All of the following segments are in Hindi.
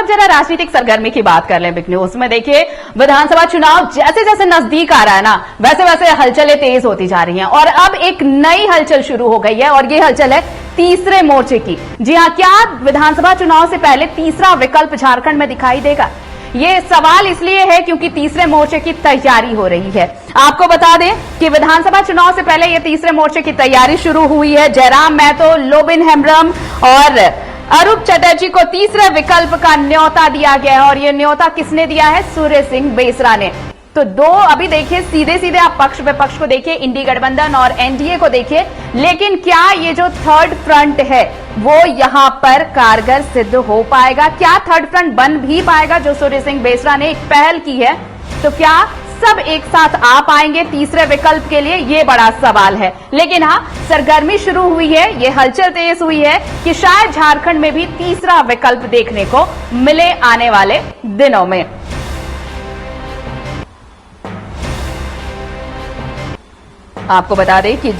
अब जरा राजनीतिक सरगर्मी की बात कर लें बिग न्यूज में। देखिए, विधानसभा चुनाव जैसे जैसे नजदीक आ रहा है ना, वैसे वैसे हलचलें तेज होती जा रही हैं और अब एक नई हलचल शुरू हो गई है और ये हलचल है तीसरे मोर्चे की। जी हां, क्या विधानसभा चुनाव से पहले तीसरा विकल्प झारखंड में दिखाई देगा? ये सवाल इसलिए है क्योंकि तीसरे मोर्चे की तैयारी हो रही है। आपको बता दें कि विधानसभा चुनाव से पहले ये तीसरे मोर्चे की तैयारी शुरू हुई है। जयराम महतो, लोबिन हेम्ब्रम और अरूप चटर्जी को तीसरे विकल्प का न्योता दिया गया है और ये न्योता किसने दिया है? सूर्य सिंह बेसरा ने। तो दो, अभी देखिए सीधे सीधे आप पक्ष विपक्ष को देखिए, इंडी गठबंधन और एनडीए को देखिए, लेकिन क्या ये जो थर्ड फ्रंट है वो यहां पर कारगर सिद्ध हो पाएगा? क्या थर्ड फ्रंट बन भी पाएगा जो सूर्य सिंह बेसरा ने एक पहल की है? तो क्या सब एक साथ आ पाएंगे तीसरे विकल्प के लिए? ये बड़ा सवाल है। लेकिन हाँ, सरगर्मी शुरू हुई है, ये हलचल तेज हुई है कि शायद झारखंड में भी तीसरा विकल्प देखने को मिले आने वाले दिनों में। आपको बता दें कि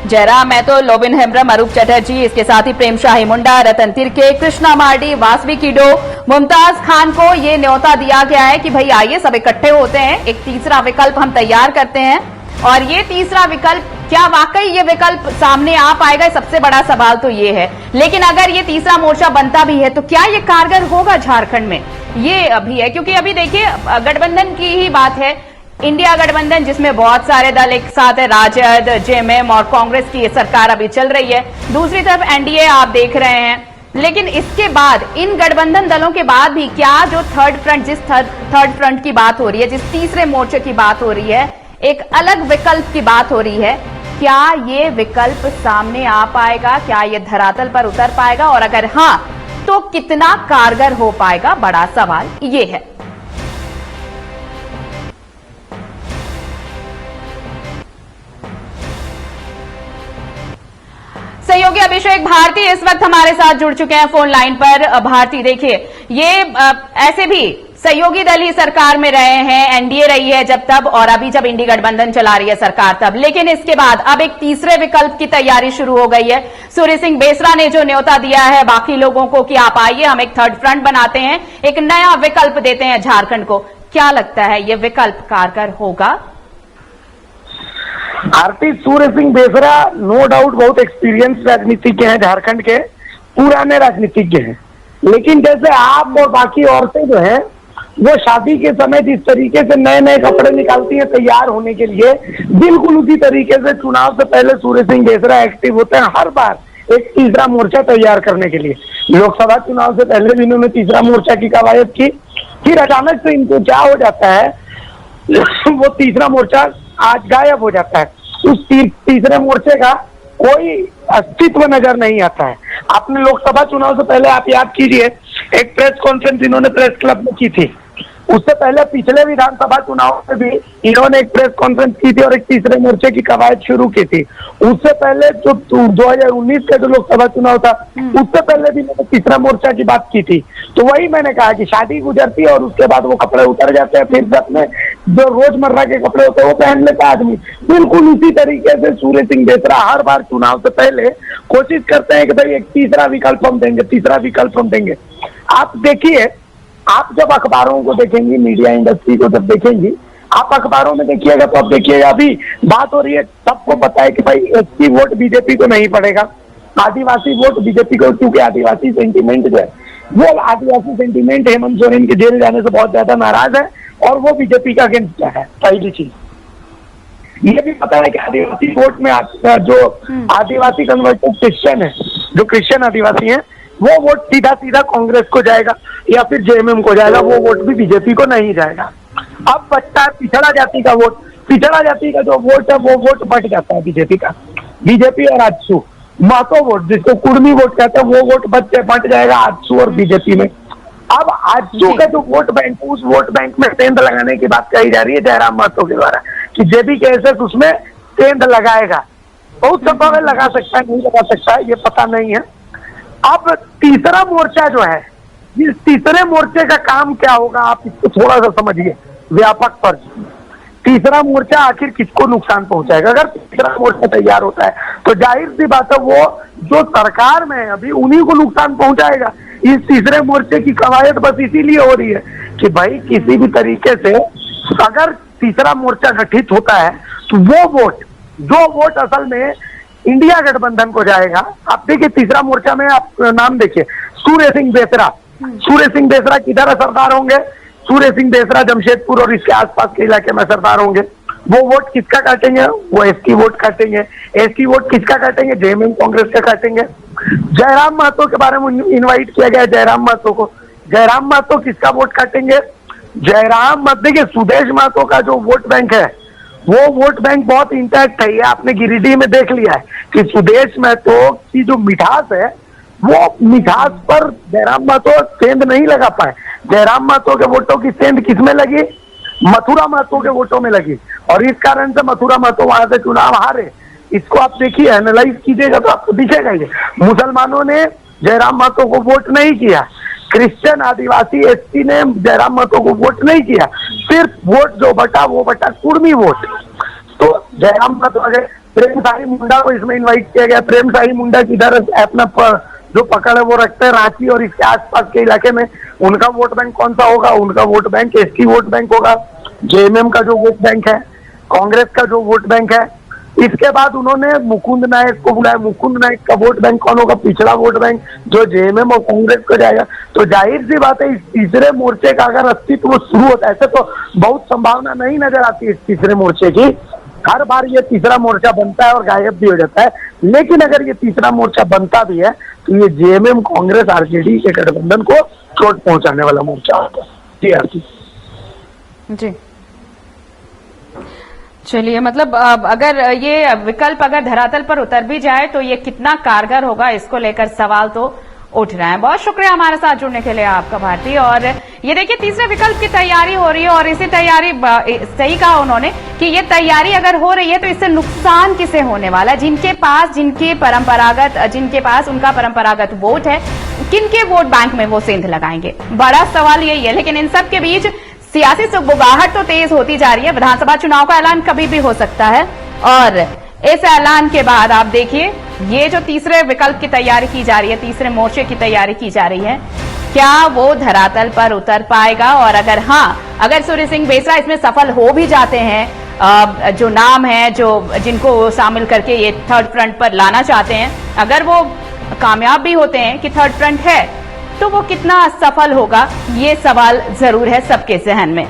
जयराम महतो, लोबिन हेम्ब्रम, अरूप चटर्जी, इसके साथ ही प्रेम शाही मुंडा, रतन तिर्के, कृष्णा मार्डी, वासवी किडो, मुमताज खान को ये न्योता दिया गया है कि भाई आइए सब इकट्ठे होते हैं, एक तीसरा विकल्प हम तैयार करते हैं। और ये तीसरा विकल्प, क्या वाकई ये विकल्प सामने आ पाएगा? सबसे बड़ा सवाल तो ये है। लेकिन अगर ये तीसरा मोर्चा बनता भी है तो क्या ये कारगर होगा झारखंड में? ये अभी है, क्योंकि अभी देखिए गठबंधन की ही बात है, इंडिया गठबंधन जिसमें बहुत सारे दल एक साथ है, राजद, जेएमएम और कांग्रेस की सरकार अभी चल रही है। दूसरी तरफ एनडीए आप देख रहे हैं। लेकिन इसके बाद इन गठबंधन दलों के बाद भी क्या जो थर्ड फ्रंट, जिस थर्ड फ्रंट की बात हो रही है, जिस तीसरे मोर्चे की बात हो रही है, एक अलग विकल्प की बात हो रही है, क्या ये विकल्प सामने आ पाएगा? क्या ये धरातल पर उतर पाएगा? और अगर हां तो कितना कारगर हो पाएगा? बड़ा सवाल ये है। सहयोगी अभिषेक भारती इस वक्त हमारे साथ जुड़ चुके हैं फोन लाइन पर। भारती, देखिए ये ऐसे भी सहयोगी दल ही सरकार में रहे हैं, एनडीए रही है जब तब, और अभी जब इंडी गठबंधन चला रही है सरकार तब, लेकिन इसके बाद अब एक तीसरे विकल्प की तैयारी शुरू हो गई है। सूर्य सिंह बेसरा ने जो न्योता दिया है बाकी लोगों को कि आप आइए हम एक थर्ड फ्रंट बनाते हैं, एक नया विकल्प देते हैं झारखंड को। क्या लगता है ये विकल्प कारगर होगा? आरती, सूर्य सिंह बेसरा नो डाउट बहुत एक्सपीरियंस राजनीतिज्ञ हैं, झारखंड के पुराने राजनीतिज्ञ हैं। लेकिन जैसे आप और बाकी औरतें जो हैं वो शादी के समय जिस तरीके से नए नए कपड़े निकालती हैं तैयार होने के लिए, बिल्कुल उसी तरीके से चुनाव से पहले सूर्य सिंह बेसरा एक्टिव होते हैं हर बार एक तीसरा मोर्चा तैयार करने के लिए। लोकसभा चुनाव से पहले भी इन्होंने तीसरा मोर्चा की कवायद की, फिर अचानक से इनको क्या हो जाता है वो तीसरा मोर्चा आज गायब हो जाता है। उस तीसरे मोर्चे का कोई अस्तित्व नजर नहीं आता है। आपने लोकसभा चुनाव से पहले आप याद कीजिए, एक प्रेस कॉन्फ्रेंस इन्होंने प्रेस क्लब में की थी। उससे पहले पिछले विधानसभा चुनाव में भी इन्होंने एक प्रेस कॉन्फ्रेंस की थी और एक तीसरे मोर्चे की कवायद शुरू की थी। उससे पहले जो 2019 का जो लोकसभा चुनाव था उससे पहले भी मैंने तीसरा मोर्चा की बात की थी। तो वही मैंने कहा कि शादी गुजरती है और उसके बाद वो कपड़े उतर जाते हैं, फिर अपने जो रोजमर्रा के कपड़े होते हैं वो पहन लेता आदमी। बिल्कुल उसी तरीके से सूर्य सिंह बेसरा हर बार चुनाव से पहले कोशिश करते हैं कि भाई एक तीसरा विकल्प हम देंगे, तीसरा विकल्प हम देंगे। आप देखिए, आप जब अखबारों को देखेंगी, मीडिया इंडस्ट्री को जब देखेंगी, आप अखबारों में देखिएगा तो आप देखिएगा अभी बात हो रही है, सबको पता है कि भाई एससी वोट बीजेपी को नहीं पड़ेगा, आदिवासी वोट बीजेपी को, क्योंकि आदिवासी सेंटीमेंट जो है वो आदिवासी सेंटीमेंट हेमंत सोरेन के जेल जाने से बहुत ज्यादा नाराज है और वो बीजेपी का अगेंस्ट है। पहली चीज ये भी पता है कि आदिवासी वोट में जो आदिवासी कन्वर्टेड क्रिश्चियन है, जो क्रिश्चियन आदिवासी है, वो वोट सीधा सीधा कांग्रेस को जाएगा या फिर जेएमएम को जाएगा, वो वोट भी बीजेपी को नहीं जाएगा। अब बचता है पिछड़ा जाति का वोट। पिछड़ा जाति का जो वोट है वो वोट बट जाता है बीजेपी का, बीजेपी और आजसू। महतो वोट जिसको कुर्मी वोट कहते हैं वो वोट बट जाएगा आजसू और बीजेपी में। अब आजसू का जो वोट बैंक, उस वोट बैंक में सेंध लगाने की बात कही जा रही है जयराम महतो के द्वारा कि जेबी केएसएस उसमें सेंध लगाएगा। बहुत संभव है, लगा सकता है, नहीं लगा सकता है, ये पता नहीं है। अब तीसरा मोर्चा जो है, इस तीसरे मोर्चे का काम क्या होगा आप इसको थोड़ा सा समझिए व्यापक पर। तीसरा मोर्चा आखिर किसको नुकसान पहुंचाएगा? अगर तीसरा मोर्चा तैयार होता है तो जाहिर सी बात है वो जो सरकार में है अभी उन्हीं को नुकसान पहुंचाएगा। इस तीसरे मोर्चे की कवायद बस इसीलिए हो रही है कि भाई किसी भी तरीके से अगर तीसरा मोर्चा गठित होता है तो जो वोट असल में इंडिया गठबंधन को जाएगा। आप देखिए तीसरा मोर्चा में आप नाम देखिए, सूर्य सिंह बेसरा किधर सरदार होंगे? सूर्य सिंह बेसरा जमशेदपुर और इसके आसपास के इलाके में सरदार होंगे। वो वोट किसका काटेंगे? वो एसटी वोट काटेंगे। एसटी वोट किसका काटेंगे? जेएमएम कांग्रेस का काटेंगे। जयराम महतो के बारे में इनवाइट किया गया, जयराम महतो किसका वोट काटेंगे? जयराम महतो, देखिए सुदेश महतो का जो वोट बैंक है वो वोट बैंक बहुत इंटैक्ट है। ये आपने गिरिडीह में देख लिया है कि सुदेश महतो की जो मिठास है वो मिठास पर जयराम महतो सेंध नहीं लगा पाए। जयराम महतो के वोटों की सेंध किसमें लगी? मथुरा महतो के वोटों में लगी, और इस कारण से मथुरा महतो वहां से चुनाव हारे। इसको आप देखिए, एनालाइज कीजिएगा तो आपको दिखेगा ये। मुसलमानों ने जयराम महतो को वोट नहीं किया, क्रिश्चियन आदिवासी एसटी ने जयराम महतो को वोट नहीं किया, सिर्फ वोट जो बटा वो बटा कुर्मी वोट। तो जयराम महतो अगर प्रेम साही मुंडा को इसमें इन्वाइट किया गया। प्रेम साही मुंडा किधर अपना जो पकड़ है वो रखते हैं रांची और इसके आसपास के इलाके में। उनका वोट बैंक कौन सा होगा? उनका vote bank ST vote bank होगा। जेएमएम का जो वोट बैंक है, कांग्रेस का जो वोट बैंक है। इसके बाद उन्होंने मुकुंद नायक को बुलाया। मुकुंद नायक का वोट बैंक कौन होगा? पिछड़ा वोट बैंक जो जेएमएम और कांग्रेस को जाएगा। तो जाहिर सी बात है इस तीसरे मोर्चे का अगर अस्तित्व शुरू होता है, ऐसे तो बहुत संभावना नहीं नजर आती इस तीसरे मोर्चे की। हर बार ये तीसरा मोर्चा बनता है और गायब भी हो जाता है, लेकिन अगर ये तीसरा मोर्चा बनता भी है तो ये जेएमएम कांग्रेस आरजेडी के गठबंधन को चोट पहुंचाने वाला मोर्चा होता है। जी आरती जी, चलिए, मतलब अगर ये विकल्प अगर धरातल पर उतर भी जाए तो ये कितना कारगर होगा, इसको लेकर सवाल तो उठ रहे हैं। बहुत शुक्रिया हमारे साथ जुड़ने के लिए आपका भारती। और ये देखिए तीसरे विकल्प की तैयारी हो रही है, और इसी तैयारी, सही कहा उन्होंने कि ये तैयारी अगर हो रही है तो इससे नुकसान किसे होने वाला है? जिनके पास उनका परंपरागत वोट है, किनके वोट बैंक में वो सेंध लगाएंगे? बड़ा सवाल यही है। लेकिन इन सब के बीच सियासी सुगबुगाहट तो तेज होती जा रही है। विधानसभा चुनाव का ऐलान कभी भी हो सकता है, और इस ऐलान के बाद आप देखिए ये जो तीसरे विकल्प की तैयारी की जा रही है, तीसरे मोर्चे की तैयारी की जा रही है, क्या वो धरातल पर उतर पाएगा? और अगर अगर सूर्य सिंह बेसरा इसमें सफल हो भी जाते हैं, जो नाम है जिनको शामिल करके ये थर्ड फ्रंट पर लाना चाहते हैं, अगर वो कामयाब भी होते हैं कि थर्ड फ्रंट है, तो वो कितना सफल होगा, ये सवाल जरूर है सबके जहन में।